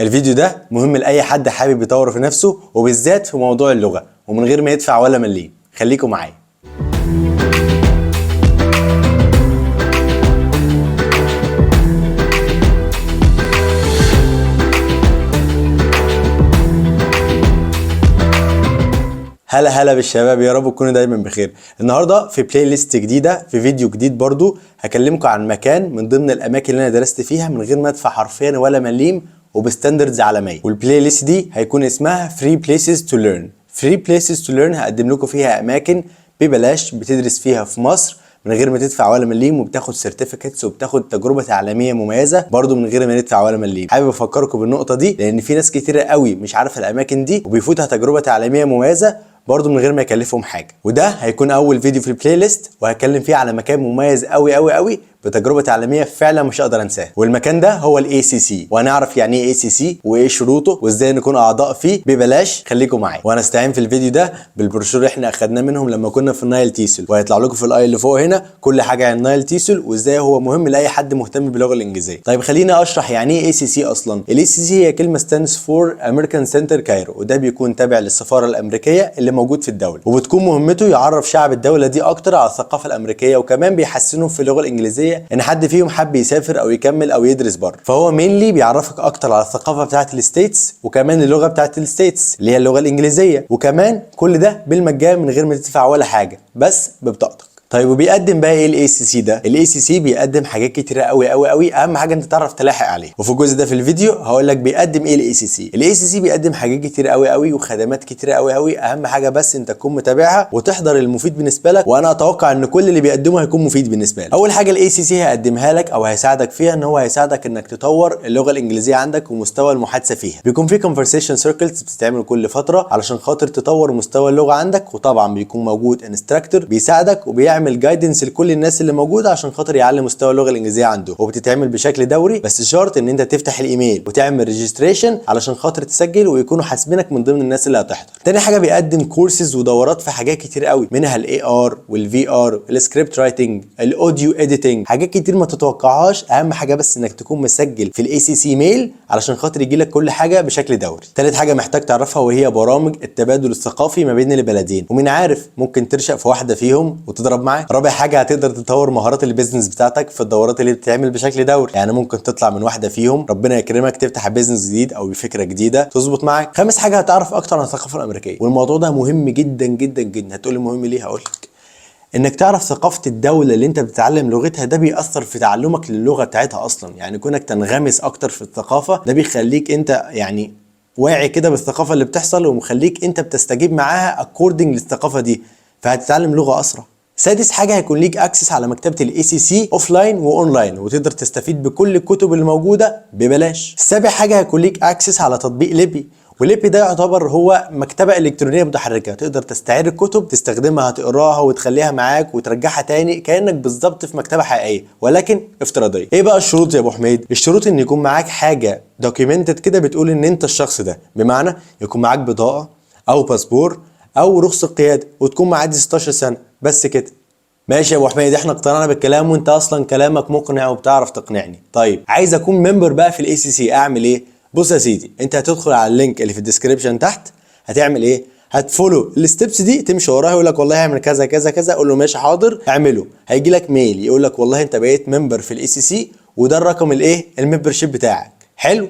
الفيديو ده مهم لأي حد حابب يطور في نفسه وبالذات في موضوع اللغة ومن غير ما يدفع ولا مليم. خليكم معايا. هلا بالشباب، يا رب تكونوا دايما بخير. النهارده في بلاي ليست جديده، في فيديو جديد برضو هكلمكم عن مكان من ضمن الاماكن اللي انا درست فيها من غير ما ادفع حرفيا ولا مليم وبستاندردز عالميه. والبلاي ليست دي هيكون اسمها Free Places to Learn. Free Places to Learn هقدم لكم فيها اماكن ببلاش بتدرس فيها في مصر من غير ما تدفع ولا مليم، وبتاخد سيرتيفيكتس وبتاخد تجربه تعليميه مميزه برضو من غير ما ندفع ولا مليم. حابب افكركم بالنقطه دي لان في ناس كتيره قوي مش عارفه الاماكن دي وبيفوتها تجربه تعليميه مميزه برضو من غير ما يكلفهم حاجه. وده هيكون اول فيديو في البلاي ليست وهتكلم فيه على مكان مميز قوي بتجربه تعليميه فعلا مش هقدر انساها. والمكان ده هو الاي سي سي، وهنعرف يعني ايه اي سي سي وايه شروطه وازاي نكون اعضاء فيه ببلاش. خليكم معايا وهنستعين في الفيديو ده بالبروشور اللي احنا اخدناه منهم لما كنا في النايل تيسل، وهيطلع لكم في الاي اللي فوق هنا كل حاجه عن النايل تيسل وازاي هو مهم لاي حد مهتم باللغه الانجليزيه. طيب خلينا اشرح يعني ايه اي سي سي اصلا. الاي سي سي هي كلمه stands for American Center Cairo، وده بيكون تابع للسفاره الامريكيه اللي موجود في الدوله، وبتكون مهمته يعرف شعب الدوله دي اكتر على الثقافه الامريكيه، وكمان بيحسنهم في اللغه الانجليزيه ان حد فيهم حب يسافر او يكمل او يدرس بره. فهو مينلي بيعرفك اكتر على الثقافه بتاعه الستيتس وكمان اللغه بتاعه الستيتس اللي هي اللغه الانجليزيه، وكمان كل ده بالمجان من غير ما تدفع ولا حاجه، بس ببطاقتك. طيب وبيقدم بقى ايه الاي سي سي ده؟ الاي سي سي بيقدم حاجات كتيره قوي، اهم حاجه انت تعرف تلاحق عليها. وفي الجزء ده في الفيديو هقول لك بيقدم ايه الاي سي سي. الاي سي سي بيقدم حاجات كتيره قوي وخدمات كتيره قوي، اهم حاجه بس انت تكون متابعها وتحضر المفيد بالنسبه لك، وانا اتوقع ان كل اللي بيقدمه هيكون مفيد بالنسبه لك. اول حاجه الاي سي سي هيقدمها لك او هيساعدك فيها ان هو هيساعدك انك تطور اللغه الانجليزيه عندك ومستوى المحادثه فيها. بيكون في conversation circles بتتعمل كل فتره علشان خاطر تطور مستوى اللغه عندك، وطبعا بيكون موجود انستراكتور بيساعدك وبيعمل جايدنس كل الناس اللي موجوده عشان خاطر يعلم مستوى اللغه الانجليزيه عنده، وبتتعمل بشكل دوري، بس شرط ان انت تفتح الايميل وتعمل ريجستريشن علشان خاطر تسجل ويكونوا حاسبينك من ضمن الناس اللي هتحضر. تاني حاجه بيقدم كورسز ودورات في حاجات كتير قوي، منها الاي ار والفي ار، السكريبت رايتنج، الاوديو اديتنج، حاجات كتير ما تتوقعهاش. اهم حاجه بس انك تكون مسجل في الاي سي سي ميل علشان خاطر يجيلك كل حاجه بشكل دوري. تالت حاجه محتاج تعرفها وهي برامج التبادل الثقافي ما بين البلدين، ومن عارف ممكن ترشق في واحده فيهم وتضرب معاك. رابع حاجه هتقدر تطور مهارات البيزنس بتاعتك في الدورات اللي بتتعمل بشكل دوري، يعني ممكن تطلع من واحده فيهم ربنا يكرمك تفتح بيزنس جديد او بفكره جديده تظبط معاك. خامس حاجه هتعرف اكتر عن الثقافه الامريكيه، والموضوع ده مهم جدا. هتقولي مهم ليه؟ هقول لك. انك تعرف ثقافه الدوله اللي انت بتتعلم لغتها ده بيأثر في تعلمك للغه بتاعتها اصلا، يعني كونك تنغمس اكتر في الثقافه ده بيخليك انت يعني واعي كده بالثقافه اللي بتحصل، ومخليك انت بتستجيب معاها اكوردنج للثقافه دي، فهتتعلم لغه اسرع. سادس حاجه هيكون ليك اكسس على مكتبه الاي سي سي اوف لاين واونلاين، وتقدر تستفيد بكل الكتب اللي موجوده ببلاش. سابع حاجه هيكون ليك اكسس على تطبيق ليبي، وليبي ده يعتبر هو مكتبه الكترونيه متحركه، تقدر تستعير الكتب تستخدمها تقراها وتخليها معاك وترجعها تاني كانك بالظبط في مكتبه حقيقيه ولكن افتراضيه. ايه بقى الشروط يا ابو حميد؟ الشروط ان يكون معاك حاجه دوكيومنتد كده بتقول ان انت الشخص ده، بمعنى يكون معاك بطاقه او باسبور او رخصه قياده وتكون معدي 16 سنه، بس كده. ماشي يا ابو حميد، احنا اقتنعنا بالكلام وانت اصلا كلامك مقنع وبتعرف تقنعني. طيب عايز اكون ممبر بقى في الاي سي سي، اعمل ايه؟ بص يا سيدي، انت هتدخل على اللينك اللي في الديسكريبشن تحت، هتعمل ايه؟ هتفولو الستبس دي، تمشي وراها، يقول لك والله اعمل كذا كذا كذا، قول له ماشي حاضر اعمله. هيجي لك ميل يقول لك والله انت بقيت ممبر في الاي سي سي، وده الرقم الايه؟ الممبرشيب بتاعك. حلو.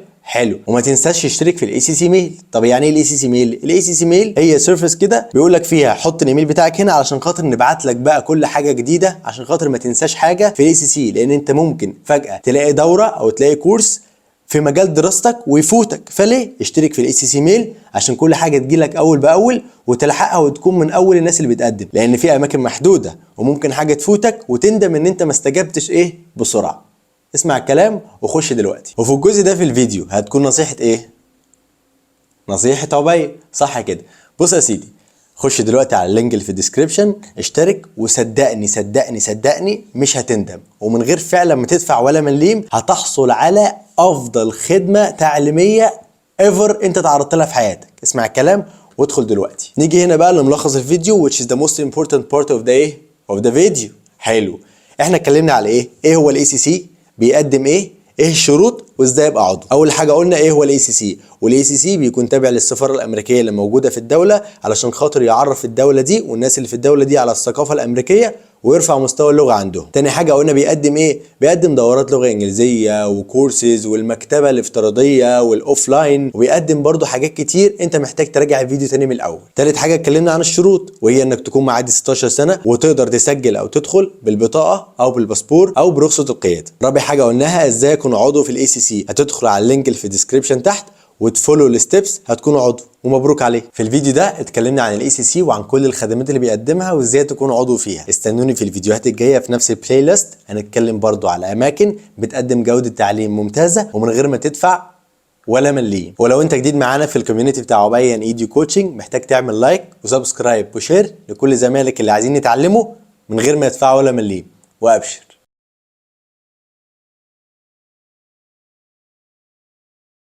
وما تنساش تشترك في الاي سي سي ميل. طب يعني ايه الاي سي سي ميل؟ الاي سي سي ميل هي سيرفيس كده بيقول لك فيها حط الايميل بتاعك هنا علشان خاطر نبعت لك بقى كل حاجه جديده، عشان خاطر ما تنساش حاجه في الاي سي سي، لان انت ممكن فجاه تلاقي دوره او تلاقي كورس في مجال دراستك ويفوتك. فليه؟ اشترك في الاي سي سي ميل عشان كل حاجه تجيلك اول باول وتلحقها وتكون من اول الناس اللي بتقدم، لان في اماكن محدوده وممكن حاجه تفوتك وتندم ان انت ما استجبتش بسرعه. اسمع الكلام وخش دلوقتي. وفي الجزء ده في الفيديو هتكون نصيحة ايه؟ نصيحة عبيد، صح كده. بص يا سيدي، خش دلوقتي على اللينك اللي في الديسكريبشن، اشترك، وصدقني مش هتندم، ومن غير فعلا ما تدفع ولا مليم هتحصل على افضل خدمة تعليمية ايفر انت تعرضت لها في حياتك. اسمع الكلام وادخل دلوقتي. نيجي هنا بقى لملخص الفيديو which is the most important part of the video. حلو، احنا اتكلمنا على ايه هو الاي سي سي، بيقدم ايه الشروط، وازاي ابقى عضو. اول حاجه قلنا ايه هو الاي سي سي، والاي سي سي بيكون تابع للسفاره الامريكيه اللي موجوده في الدوله علشان خاطر يعرف الدوله دي والناس اللي في الدوله دي على الثقافه الامريكيه ويرفع مستوى اللغه عندهم. تاني حاجه قلنا بيقدم ايه، بيقدم دورات لغه انجليزيه وكورسز والمكتبه الافتراضيه والاوفلاين، وبيقدم برضو حاجات كتير انت محتاج تراجع الفيديو تاني من الاول. تالت حاجه اتكلمنا عن الشروط، وهي انك تكون معدي 16 سنه وتقدر تسجل او تدخل بالبطاقه او بالباسبور او برخصه القياده. رابع حاجه قلناها ازاي اكون عضو في الاي سي سي، هتدخل على اللينك اللي في الديسكربشن تحت وتفولو الستبس هتكون عضو، ومبروك عليك. في الفيديو ده اتكلمنا عن الاي سي سي وعن كل الخدمات اللي بيقدمها وازاي تكون عضو فيها. استنوني في الفيديوهات الجايه في نفس البلاي ليست، هنتكلم برضو على اماكن بتقدم جوده تعليم ممتازه ومن غير ما تدفع ولا مليم. ولو انت جديد معانا في الكوميونتي بتاع عبين ايديو كوتشنج، محتاج تعمل لايك وسبسكرايب وشير لكل زمايلك اللي عايزين يتعلموا من غير ما يدفعوا ولا مليم، وابشر.